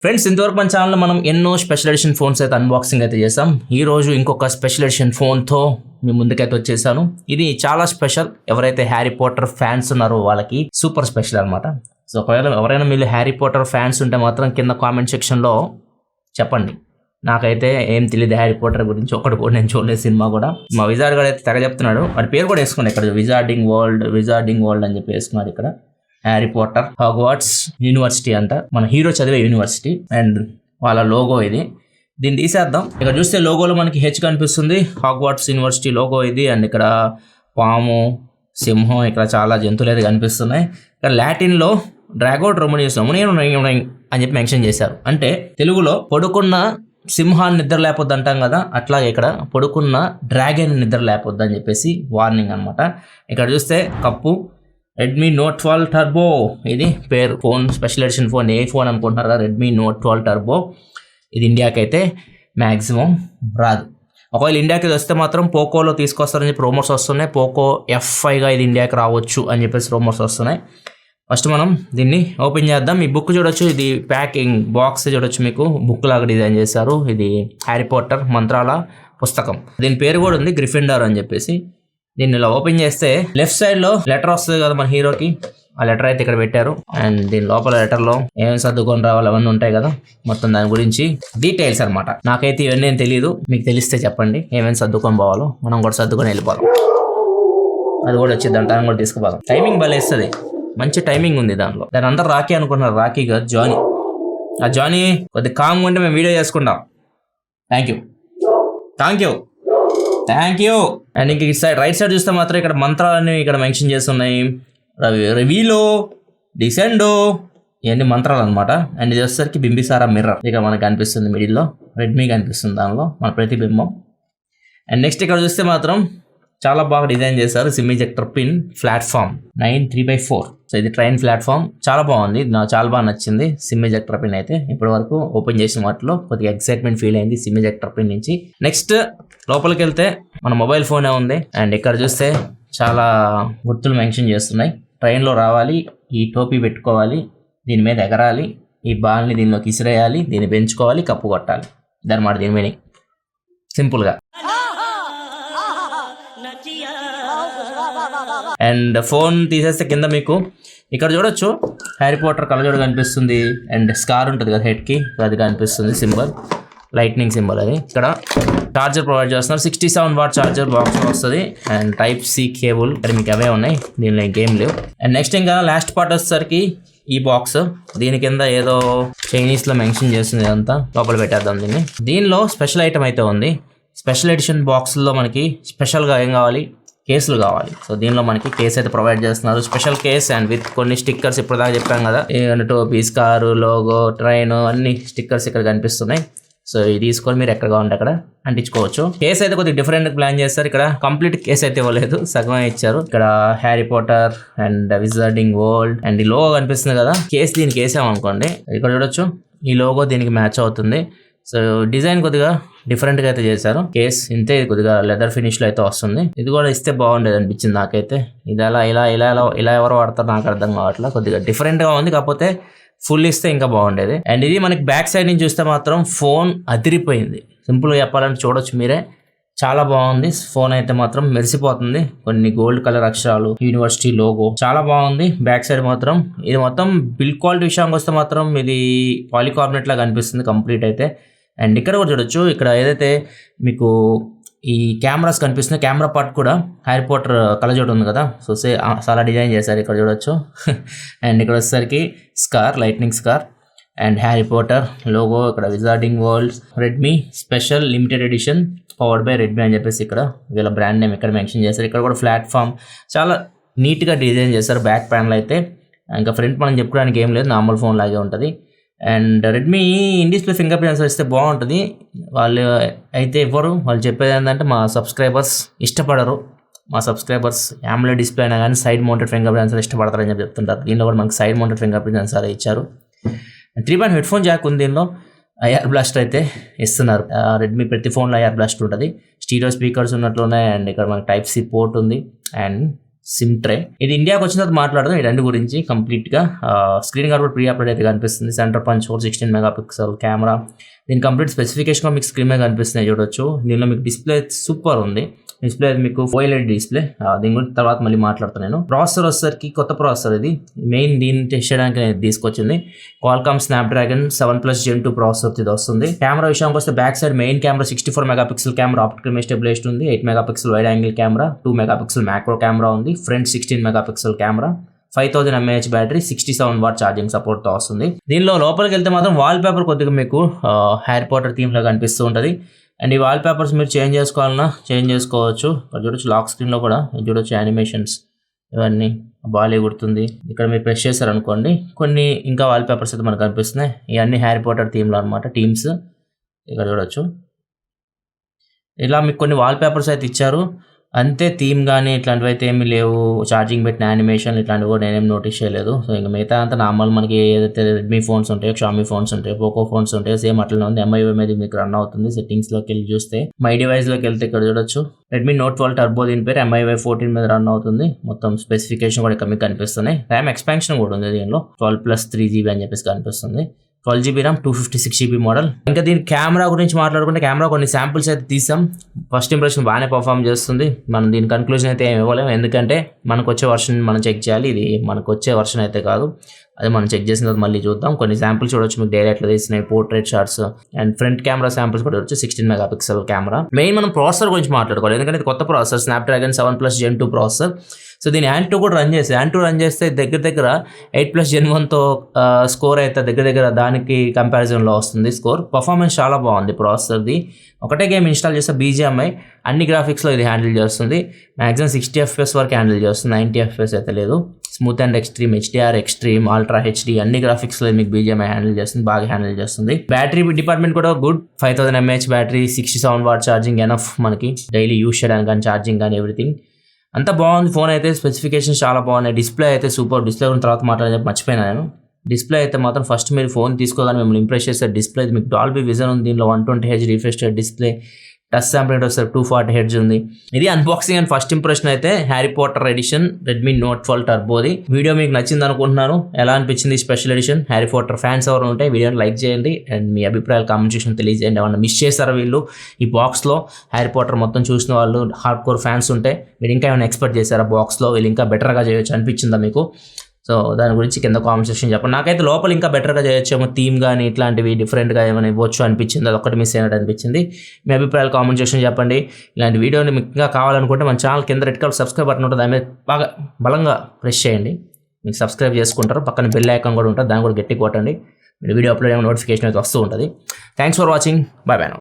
Friends, ఇంతవరకు మన ఛానల్లో మనం ఎన్నో స్పెషల్ ఎడిషన్ ఫోన్స్ అయితే అన్బాక్సింగ్ అయితే చేసాం. ఈ రోజు ఇంకొక స్పెషల్ ఎడిషన్ ఫోన్తో మీ ముందుకైతే వచ్చేసాను. ఇది చాలా స్పెషల్. ఎవరైతే హ్యారీ పాటర్ ఫ్యాన్స్ ఉన్నారో వాళ్ళకి సూపర్ స్పెషల్ అనమాట. సో ఒకవేళ ఎవరైనా మీరు హ్యారీ పాటర్ ఫ్యాన్స్ ఉంటే మాత్రం కింద కామెంట్ సెక్షన్లో చెప్పండి. నాకైతే ఏం తెలియదు హ్యారీ పాటర్ గురించి, ఒకటి కూడా నేను చూడలేదు సినిమా కూడా. మా విజార్డ్ గారు అయితే తెగ చెప్తున్నాడు, వాడి పేరు కూడా వేసుకున్నాడు ఇక్కడ, విజార్డింగ్ వరల్డ్ అని చెప్పి వేసుకున్నాడు ఇక్కడ. హ్యారీ పాటర్ హాగ్వార్ట్స్ యూనివర్సిటీ అంట, మన హీరో చదివే యూనివర్సిటీ, అండ్ వాళ్ళ లోగో ఇది. దీన్ని తీసేద్దాం. ఇక్కడ చూస్తే లోగోలో మనకి హెచ్ కనిపిస్తుంది, హాగ్వార్ట్స్ యూనివర్సిటీ లోగో ఇది. అండ్ ఇక్కడ పాము, సింహం, ఇక్కడ చాలా జంతువులు అయితే కనిపిస్తున్నాయి. ఇక్కడ లాటిన్లో డ్రాగోడ్ రొమనియస్ అని చెప్పి మెన్షన్ చేశారు. అంటే తెలుగులో పడుకున్న సింహాన్ని నిద్ర లేపొద్దు అంటాం కదా, అట్లాగే ఇక్కడ పడుకున్న డ్రాగన్ నిద్ర లేపొద్దు అని చెప్పేసి వార్నింగ్ అనమాట. ఇక్కడ చూస్తే కప్పు రెడ్మీ నోట్ 12 టర్బో, ఇది పేరు ఫోన్ స్పెషల్ ఎడిషన్ ఫోన్. ఏ ఫోన్ అనుకుంటున్నారు కదా, రెడ్మీ నోట్ 12 టర్బో. ఇది ఇండియాకి అయితే మ్యాక్సిమం రాదు. ఒకవేళ ఇండియాకి వస్తే మాత్రం పోకోలో తీసుకొస్తారని చెప్పి రూమర్స్ వస్తున్నాయి. పోకో F5గా ఇది ఇండియాకి రావచ్చు అని చెప్పేసి రూమర్స్ వస్తున్నాయి. ఫస్ట్ మనం దీన్ని ఓపెన్ చేద్దాం. ఈ బుక్ చూడొచ్చు, ఇది ప్యాకింగ్ బాక్స్ చూడొచ్చు, మీకు బుక్ లాగా డిజైన్ చేశారు. ఇది హ్యారీ పాటర్ మంత్రాల పుస్తకం. దీని పేరు కూడా ఉంది, గ్రిఫిండార్ అని చెప్పేసి. దీన్ని ఇలా ఓపెన్ చేస్తే లెఫ్ట్ సైడ్ లో లెటర్ వస్తుంది కదా మన హీరోకి, ఆ లెటర్ అయితే ఇక్కడ పెట్టారు. అండ్ దీని లోపల లెటర్ లో ఏమేమి సర్దుకొని రావాలి అవన్నీ ఉంటాయి కదా, మొత్తం దాని గురించి డీటెయిల్స్ అనమాట. నాకైతే ఇవన్నీ ఏం తెలియదు, మీకు తెలిస్తే చెప్పండి ఏమేమి సర్దుకొని పోవాలో. మనం కూడా సర్దుకొని వెళ్ళిపోదాం. అది కూడా వచ్చింది, దాన్ని కూడా తీసుకుపోదాం. టైమింగ్ భలే ఇస్తుంది, మంచి టైమింగ్ ఉంది దానిలో. దాని అందరూ రాఖీ అనుకున్నారు, రాఖీ కాదు జానీ. ఆ జానీ కొద్దిగా కామ్గా ఉంటే మేము వీడియో చేసుకుంటాం. Thank you. అండ్ ఇంక సైడ్ రైట్ సైడ్ చూస్తే మాత్రం ఇక్కడ మంత్రాలన్నీ ఇక్కడ మెన్షన్ చేస్తున్నాయి. రివీలో, డిసెండో, ఇవన్నీ మంత్రాలు అనమాట. అండ్ ఇది వచ్చేసరికి బింబిసారా మిర్రర్ ఇక్కడ మనకు కనిపిస్తుంది, మిడిల్లో రెడ్మీ కనిపిస్తుంది దానిలో మన ప్రతిబింబం. అండ్ నెక్స్ట్ ఇక్కడ చూస్తే మాత్రం చాలా బాగా డిజైన్ చేశారు. SIM ejector pin platform 9 3/4. So ఇది ట్రైన్ ప్లాట్ఫామ్, చాలా బాగుంది, నాకు చాలా బాగా నచ్చింది. సిమ్ ఎజెక్టర్ పిన్ అయితే ఇప్పటి వరకు ఓపెన్ చేసిన వాటిలో కొద్దిగా ఎక్సైట్మెంట్ ఫీల్ అయింది సిమ్ ఎజెక్టర్ పిన్ నుంచి. నెక్స్ట్ లోపలికి వెళ్తే మన మొబైల్ ఫోనే ఉంది. అండ్ ఇక్కడ చూస్తే చాలా గుర్తులు మెన్షన్ చేస్తున్నాయి. ట్రైన్లో రావాలి, ఈ టోపీ పెట్టుకోవాలి, దీని మీద ఎగరాలి, ఈ బాల్ని దీనిలోకి ఇసిరేయాలి, దీన్ని పెంచుకోవాలి, కప్పు కొట్టాలి. దన్నమాట దీని మీనింగ్ సింపుల్గా. అండ్ ఫోన్ తీసేస్తే కింద మీకు ఇక్కడ చూడొచ్చు హ్యారీ పాటర్ కళ్ళజోడు కనిపిస్తుంది. అండ్ స్కార్ ఉంటుంది కదా హెడ్కి, అది కనిపిస్తుంది సింబల్, లైట్నింగ్ సింబల్. అది ఇక్కడ చార్జర్ ప్రొవైడ్ చేస్తున్నారు, 67 వాట్ చార్జర్ బాక్స్ వస్తుంది. అండ్ Type-C కేబుల్ ఇక్కడ మీకు అవే ఉన్నాయి, దీనిలో ఇంకేం లేవు. అండ్ నెక్స్ట్ ఇంకా లాస్ట్ పార్ట్ వచ్చేసరికి ఈ బాక్స్, దీని కింద ఏదో చైనీస్లో మెన్షన్ చేస్తుంది, ఇదంతా లోపల పెట్టేద్దాం దీన్ని. దీనిలో స్పెషల్ ఐటమ్ అయితే ఉంది. స్పెషల్ ఎడిషన్ బాక్స్లో మనకి స్పెషల్గా ఏం కావాలి, కేసులు కావాలి. సో దీనిలో మనకి కేసు అయితే ప్రొవైడ్ చేస్తున్నారు, స్పెషల్ కేస్. అండ్ విత్ కొన్ని స్టిక్కర్స్, ఇప్పుడు దాకా చెప్పాం కదా, టోపీస్, కారు, లోగో, ట్రైన్, అన్ని స్టిక్కర్స్ ఇక్కడ కనిపిస్తున్నాయి. సో ఇది తీసుకొని మీరు ఎక్కడ కావాలంటే అక్కడ అంటించుకోవచ్చు. కేసు అయితే కొద్దిగా డిఫరెంట్ ప్లాన్ చేస్తారు. ఇక్కడ కంప్లీట్ కేసు అయితే ఇవ్వలేదు, సగమే ఇచ్చారు. ఇక్కడ Harry Potter and wizarding world and ఈ లోగో కనిపిస్తుంది కదా, కేసు దీనికి వేసామనుకోండి, ఇక్కడ చూడొచ్చు ఈ లోగో దీనికి మ్యాచ్ అవుతుంది. సో డిజైన్ కొద్దిగా డిఫరెంట్గా అయితే చేశారు. కేస్ ఇంతే, కొద్దిగా లెదర్ ఫినిష్లో అయితే వస్తుంది. ఇది కూడా ఇస్తే బాగుండేది అనిపించింది నాకైతే. ఇది ఇలా ఎవరు వాడతారు నాకు అర్థం కావట్లేదు, కొద్దిగా డిఫరెంట్గా ఉంది. కాకపోతే ఫుల్ ఇస్తే ఇంకా బాగుండేది. అండ్ ఇది మనకి బ్యాక్ సైడ్ నుంచి చూస్తే మాత్రం ఫోన్ అదిరిపోయింది. సింపుల్గా చెప్పాలంటే చూడొచ్చు మీరే, చాలా బాగుంది. ఫోన్ అయితే మాత్రం మెరిసిపోతుంది. కొన్ని గోల్డ్ కలర్ అక్షరాలు, యూనివర్సిటీ లోగో, చాలా బాగుంది. బ్యాక్ సైడ్ మాత్రం ఇది మొత్తం బిల్డ్ క్వాలిటీ విషయానికి వస్తే మాత్రం ఇది పాలికార్బోనేట్ లాగా కనిపిస్తుంది కంప్లీట్ అయితే. అండ్ ఇక్కడ కూడా చూడొచ్చు, ఇక్కడ ఏదైతే మీకు ఈ కెమెరాస్ కనిపిస్తున్నాయి, కెమెరా పార్ట్ కూడా హ్యారీ పాటర్ కళ్ళజోడు ఉంది కదా, సో చాలా డిజైన్ చేశారు ఇక్కడ చూడొచ్చు. అండ్ ఇక్కడ వచ్చేసరికి scar, lightning scar, and Harry Potter logo, ఇక్కడ wizarding world Redmi special limited edition powered by Redmi అని చెప్పేసి ఇక్కడ వీళ్ళ బ్రాండ్ నేమ్ ఇక్కడ మెన్షన్ చేశారు. ఇక్కడ కూడా ప్లాట్ఫామ్ చాలా నీట్గా డిజైన్ చేశారు. బ్యాక్ ప్యానల్ అయితే ఇంకా ఫ్రంట్ మనం చెప్పుకోవడానికి ఏం లేదు, నార్మల్ ఫోన్ లాగే ఉంటుంది. And Redmi in display finger print censor ఇస్తే బాగుంటుంది. వాళ్ళు అయితే ఇవ్వరు, వాళ్ళు చెప్పేది ఏంటంటే మా సబ్స్క్రైబర్స్ ఇష్టపడరు, మా సబ్స్క్రైబర్స్ AMOLED డిస్ప్లే అయినా కానీ side mounted finger print censor ఇష్టపడతారని చెప్పి చెప్తుంటారు. దీనిలో కూడా మనకి side mounted finger print censor ఇచ్చారు. 3 హెడ్ ఫోన్ జాక్ ఉంది దీనిలో. ఐఆర్ బ్లాస్ట్ అయితే ఇస్తున్నారు. రెడ్మీ ప్రతి ఫోన్లో ఐఆర్ బ్లాస్ట్ ఉంటుంది. స్టీరియో స్పీకర్స్ ఉన్నట్లు ఉన్నాయి. అండ్ ఇక్కడ మనకి Type-C పోర్ట్ ఉంది. And SIM tray. ఇది ఇండియాకి వచ్చిన తర్వాత మాట్లాడదాం ఈ రెండు గురించి కంప్లీట్గా. స్క్రీన్ గార్డ్ కూడా ప్రీ అప్డేట్ అయితే కనిపిస్తుంది. Centre punch whole 16 megapixel camera. దీని కంప్లీట్ స్పెసిఫికేషన్ మీకు స్క్రీన్ మీద కనిపిస్తున్నాయి చూడొచ్చు. దీనిలో మీకు డిస్ప్లే సూపర్ ఉంది. డిస్ప్లే మీకు OLED డిస్ప్లే. దీని గురించి తర్వాత మళ్ళీ మాట్లాడుతాను నేను. ప్రాసెసర్ వచ్చేసరికి కొత్త ప్రాసెసర్ ఇది. మెయిన్ దీన్ని టెస్ట్ చేయడానికి నేను తీసుకొచ్చింది. క్వాల్కామ్ స్నాప్డ్రాగన్ 7+ Gen 2 ప్రాసెసర్ ఇది వస్తుంది. కెమెరా విషయానికి వస్తే back side main camera 64 megapixel camera optical image stabilization ఉంది. 8 megapixel wide angle camera, 2 megapixel macro camera ఉంది. Front 16 megapixel camera, 5000 mAh battery, 67 watt charging support తో వస్తుంది. దీనిలో లోపలికి వెళ్తే మాత్రం వాల్ పేపర్ కొద్దిగా మీకు హ్యారీ పాటర్ థీమ్ లాగా కనిపిస్తూ ఉంటుంది. అండ్ ఈ వాల్ పేపర్స్ మీరు చేంజ్ చేసుకోవాలన్నా చేంజ్ చేసుకోవచ్చు. ఇక్కడ చూడొచ్చు లాక్ స్క్రీన్లో కూడా చూడొచ్చు యానిమేషన్స్ ఇవన్నీ బాగా గుర్తుంది. ఇక్కడ మీరు ప్రెస్ చేశారనుకోండి కొన్ని ఇంకా వాల్ పేపర్స్ అయితే మనకు కనిపిస్తున్నాయి. ఇవన్నీ హ్యారీ పాటర్ థీమ్లో అనమాట టీమ్స్. ఇక్కడ చూడొచ్చు ఇలా మీకు కొన్ని వాల్ పేపర్స్ అయితే ఇచ్చారు. అంతే థీమ్ కానీ ఇట్లాంటివి అయితే ఏమీ లేవు. ఛార్జింగ్ పెట్టిన యానిమేషన్ ఇట్లాంటివి కూడా నేనేం నోటీస్ చేయలేదు. సో ఇంకా మిగతా అంతా నార్మల్ మనకి ఏదైతే రెడ్మీ ఫోన్స్ ఉంటాయో, షామీ ఫోన్స్ ఉంటాయి, పోకో ఫోన్స్ ఉంటాయో సేమ్ అట్లనే ఉంది. MIUI మీద మీకు రన్ అవుతుంది. సెట్టింగ్స్లోకి వెళ్ళి చూస్తే మై డివైస్లోకి వెళ్తే ఇక్కడ చూడొచ్చు రెడ్మీ Note 12 టర్బో దీని పేరు MIUI 14 మీద రన్ అవుతుంది. మొత్తం స్పెసిఫికేషన్ కూడా ఇక్కడ మీకు కనిపిస్తున్నాయి. ర్యామ్ ఎక్స్పాన్షన్ కూడా ఉంది దీనిలో 12+3GB అని చెప్పేసి కనిపిస్తుంది. 12GB RAM, 256GB model. ఇంకా దీని కెమెరా గురించి మాట్లాడుకుంటే కెమెరా కొన్ని శాంపుల్స్ అయితే తీసాం. ఫస్ట్ ఇంప్రెషన్ బాగానే పర్ఫామ్ చేస్తుంది. మనం దీని కన్క్లూజన్ అయితే ఏమి ఇవ్వలేము, ఎందుకంటే మనకు వచ్చే వర్షన్ మనం చెక్ చేయాలి. ఇది మనకు వచ్చే వర్షన్ అయితే కాదు, అదే మనం చెక్ చేసిన తర్వాత మళ్ళీ చూద్దాం. కొన్ని శాంపుల్స్ చూడొచ్చు మీకు డైరెక్ట్లో తీసినాయి, portrait shots and front camera samples కూడా చూడొచ్చు. 16 మెగాపిక్సెల్ కెమెరా. మెయిన్ మనం ప్రాసెసర్ గురించి మాట్లాడుకోవాలి, ఎందుకంటే ఇది కొత్త processor Snapdragon 7+ Gen 2 processor. So దీని Ant 2 కూడా రన్ చేస్తే దగ్గర 8+ Gen 1తో స్కోర్ అయితే దగ్గర దానికి కంపారిజన్లో వస్తుంది స్కోర్. పర్ఫార్మెన్స్ చాలా బాగుంది ప్రాసెసర్ది. ఒకటే గేమ్ ఇన్స్టాల్ చేస్తే BGMI అన్ని గ్రాఫిక్స్లో ఇది హ్యాండిల్ చేస్తుంది. మ్యాక్సిమం 60 FPS వరకు హ్యాండిల్ చేస్తుంది, 90 FPS అయితే లేదు. Smooth and extreme, HDR extreme, ultra HD అన్ని గ్రాఫిక్స్లో మీకు BGMI హ్యాండిల్ చేస్తుంది, బాగా హ్యాండిల్ చేస్తుంది. బ్యాటరీ డిపార్ట్మెంట్ కూడా good. 5000 mAh battery, 67 watt charging enough మనకి డైలీ యూస్ చేయడానికి కానీ ఛార్జింగ్ కానీ ఎవ్రీథింగ్ అంతా బాగుంది. ఫోన్ అయితే స్పెసిఫికేషన్స్ చాలా బాగున్నాయి. డిస్ప్లే అయితే సూపర్. డిస్ప్లే గురించి తర్వాత మాట్లాడని మర్చిపోయినా నేను. డిస్ప్లే అయితే మాత్రం ఫస్ట్ మీరు ఫోన్ తీసుకోగానే మిమ్మల్ని ఇంప్రెస్ చేసే డిస్ప్లే. మీకు డాల్బీ విజన్ ఉంది దీనిలో, 120Hz refresh rate display, touch sampling వస్తే 240Hz ఉంది. ఇది అన్బాక్సింగ్ అండ్ ఫస్ట్ ఇంప్రెషన్ అయితే Harry Potter edition Redmi Note 12 టర్బోది. వీడియో మీకు నచ్చింది అనుకుంటున్నాను. ఎలా అనిపించింది special edition? Harry Potter fans ఎవరు ఉంటే వీడియోని లైక్ చేయండి అండ్ మీ అభిప్రాయాలు కామెంట్ సెక్షన్ తెలియజేయండి. ఏమన్నా మిస్ చేశారా వీళ్ళు ఈ బాక్స్లో? హ్యారీ పాటర్ మొత్తం చూసిన వాళ్ళు హార్డ్ కోర్ ఫ్యాన్స్ ఉంటే మీరు ఇంకా ఏమైనా ఎక్స్పెక్ట్ చేశారా బాక్స్లో? వీళ్ళు ఇంకా బెటర్గా చేయొచ్చు అనిపించిందా మీకు? సో దాని గురించి కింద కామెంట్ సెక్షన్ చెప్పండి. నాకైతే లోపల ఇంకా బెటర్గా చేయొచ్చేమో, థీమ్ కానీ ఇట్లాంటివి డిఫరెంట్గా ఏమైనా ఇవ్వచ్చు అనిపించింది. అది ఒక్కటి మిస్ అయినట్టు అనిపించింది. మీ అభిప్రాయాలు కామెంట్ సెక్షన్ చెప్పండి. ఇలాంటి వీడియోని మీకు ఇంకా కావాలనుకుంటే మన ఛానల్ కింద రెడ్ కలర్ సబ్స్క్రైబ్ బటన్ ఉంటుంది, దాని మీద బాగా బలంగా ప్రెస్ చేయండి. మీకు సబ్స్క్రైబ్ చేసుకుంటారు. పక్కన బెల్ ఐకాన్ కూడా ఉంటుంది, దాన్ని కూడా గట్టి కొట్టండి. వీడియో అప్లోడ్ అయిన నోటిఫికేషన్ అయితే వస్తూ ఉంటుంది. Thanks for watching. Bye bye.